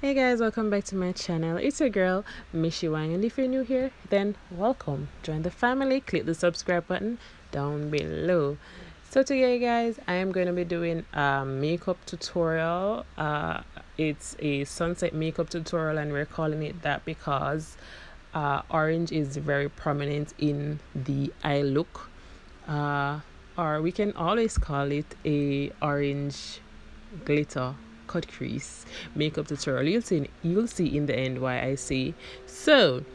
Hey guys, welcome back to my channel. It's your girl Mishi Wang, and if you're new here, then welcome. Join the family, click the subscribe button down below. So today guys, I am going to be doing a makeup tutorial. It's a sunset makeup tutorial, and we're calling it that because orange is very prominent in the eye look, or we can always call it a orange glitter cut crease makeup tutorial. You'll see in the end why I say so.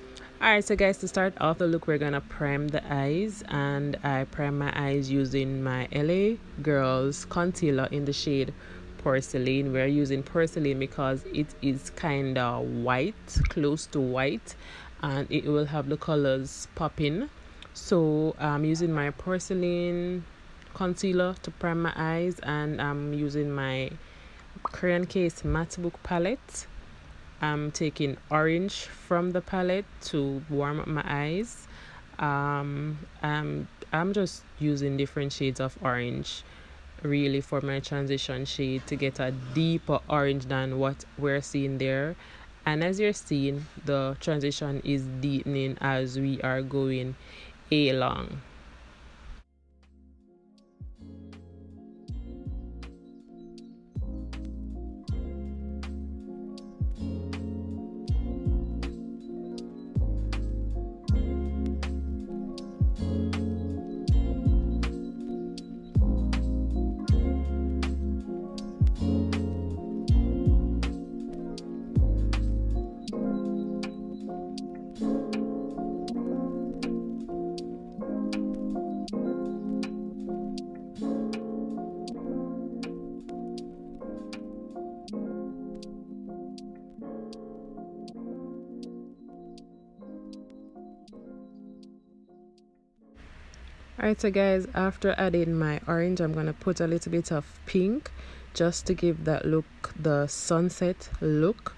Alright, so guys, to start off the look, we're gonna prime the eyes, and I prime my eyes using my LA Girls concealer in the shade Porcelain. We're using Porcelain because it is kind of white, close to white, and it will have the colors popping. So I'm using my Porcelain concealer to prime my eyes, and I'm using my Crayon Case matte book palette. I'm taking orange from the palette to warm up my eyes. I'm just using different shades of orange really for my transition shade to get a deeper orange than what we're seeing there. And as you're seeing, the transition is deepening as we are going along. Alright, so guys, after adding my orange, I'm gonna put a little bit of pink just to give that look, the sunset look.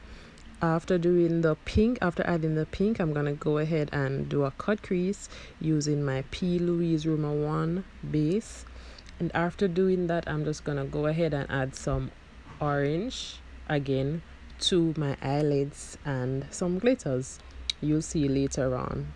After adding the pink, I'm gonna go ahead and do a cut crease using my P. Louise Roma 1 base. And after doing that, I'm just gonna go ahead and add some orange again to my eyelids and some glitters. You'll see later on.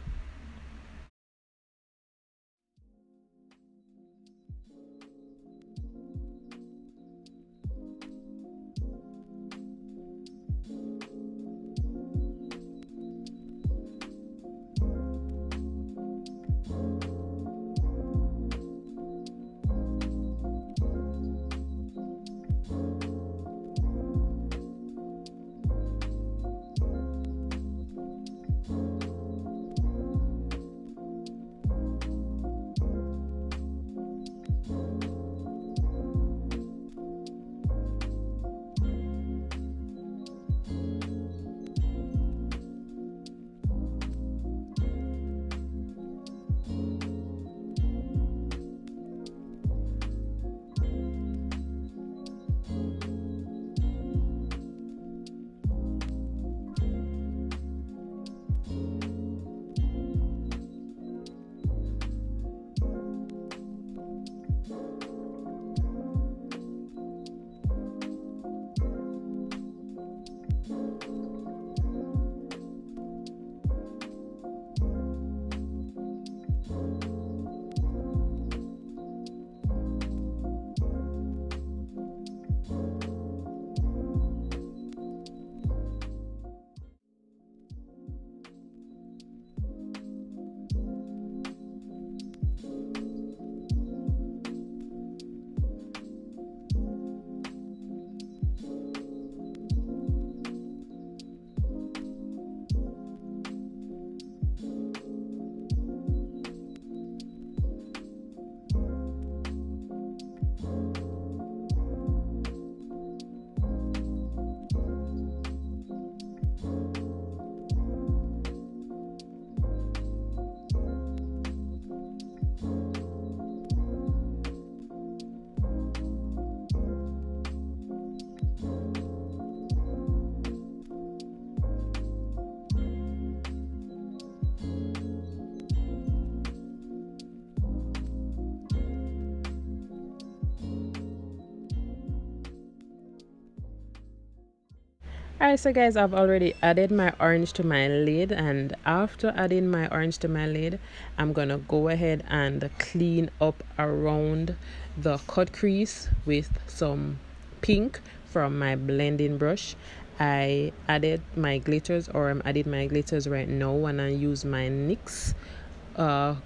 Alright, so guys, I've already added my orange to my lid, and after adding my orange to my lid, I'm gonna go ahead and clean up around the cut crease with some pink from my blending brush. I added my glitters, or I'm adding my glitters right now, and I use my NYX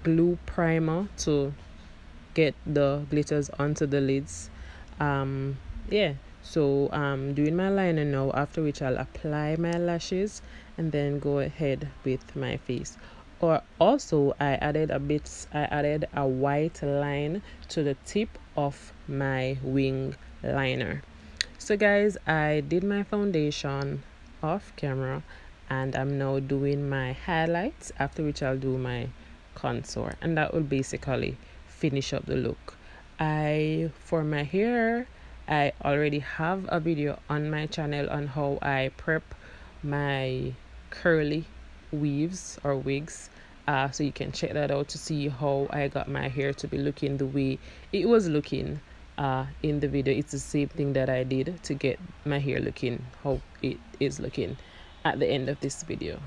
glue primer to get the glitters onto the lids. Yeah, so I'm doing my liner now, after which I'll apply my lashes and then go ahead with my face. Or also I added a white line to the tip of my wing liner. So guys, I did my foundation off camera, and I'm now doing my highlights, after which I'll do my contour, and that will basically finish up the look. For my hair, I already have a video on my channel on how I prep my curly weaves or wigs, so you can check that out to see how I got my hair to be looking the way it was looking in the video. It's the same thing that I did to get my hair looking how it is looking at the end of this video.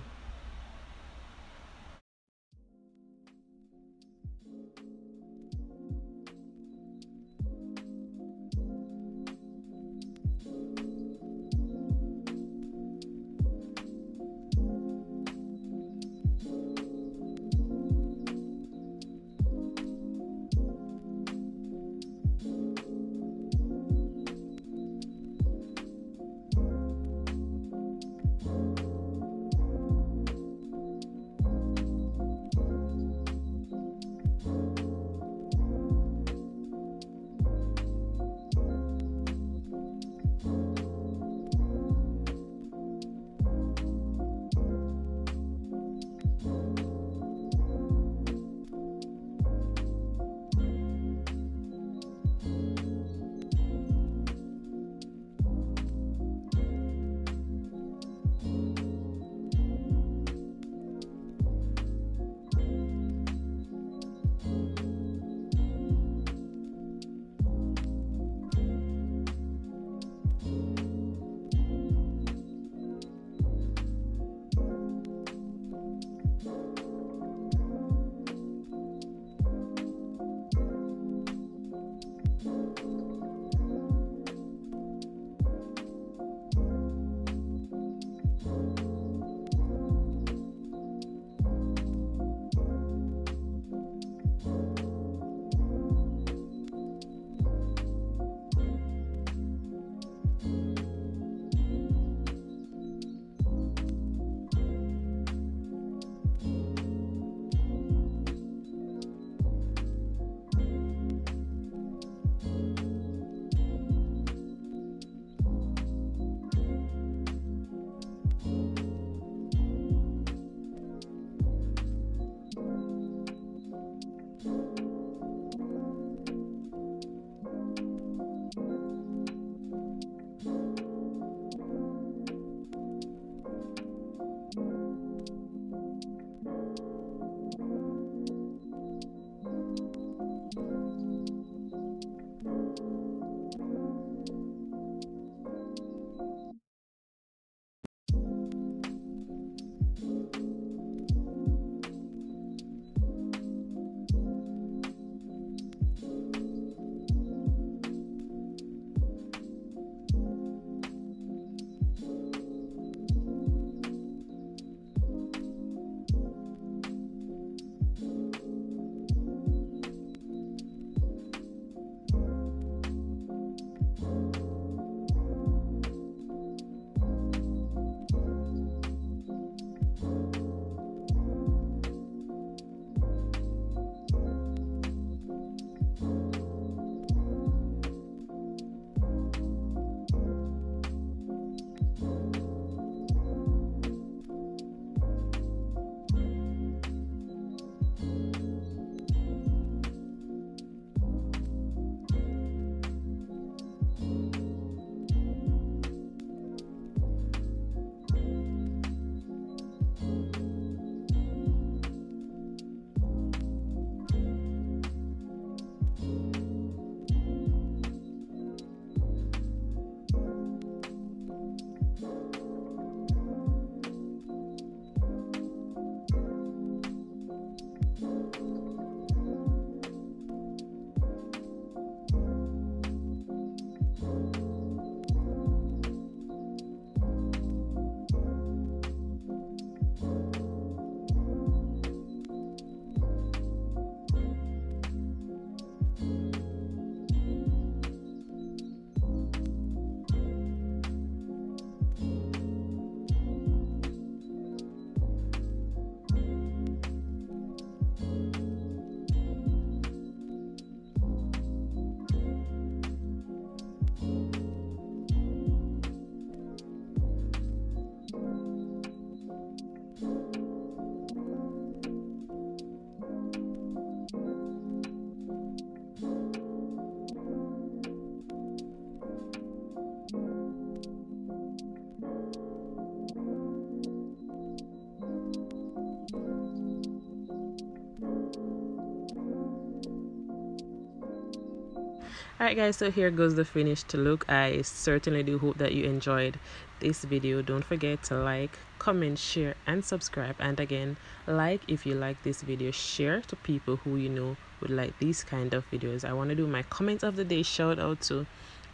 Alright guys, so here goes the finished look. I certainly do hope that you enjoyed this video. Don't forget to like, comment, share and subscribe. And again, like if you like this video, share to people who you know would like these kind of videos. I want to do my comment of the day. Shout out to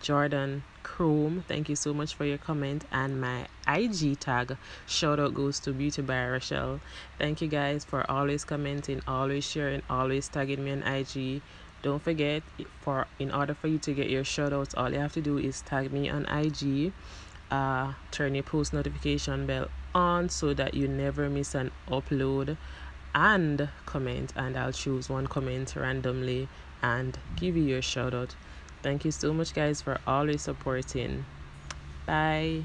Jordan Chrome, thank you so much for your comment. And my IG tag shout out goes to Beauty by Rachel. Thank you guys for always commenting, always sharing, always tagging me on IG. Don't forget, in order for you to get your shout outs, all you have to do is tag me on IG, turn your post notification bell on so that you never miss an upload, and comment, and I'll choose one comment randomly and give you your shout out. Thank you so much guys for always supporting. Bye.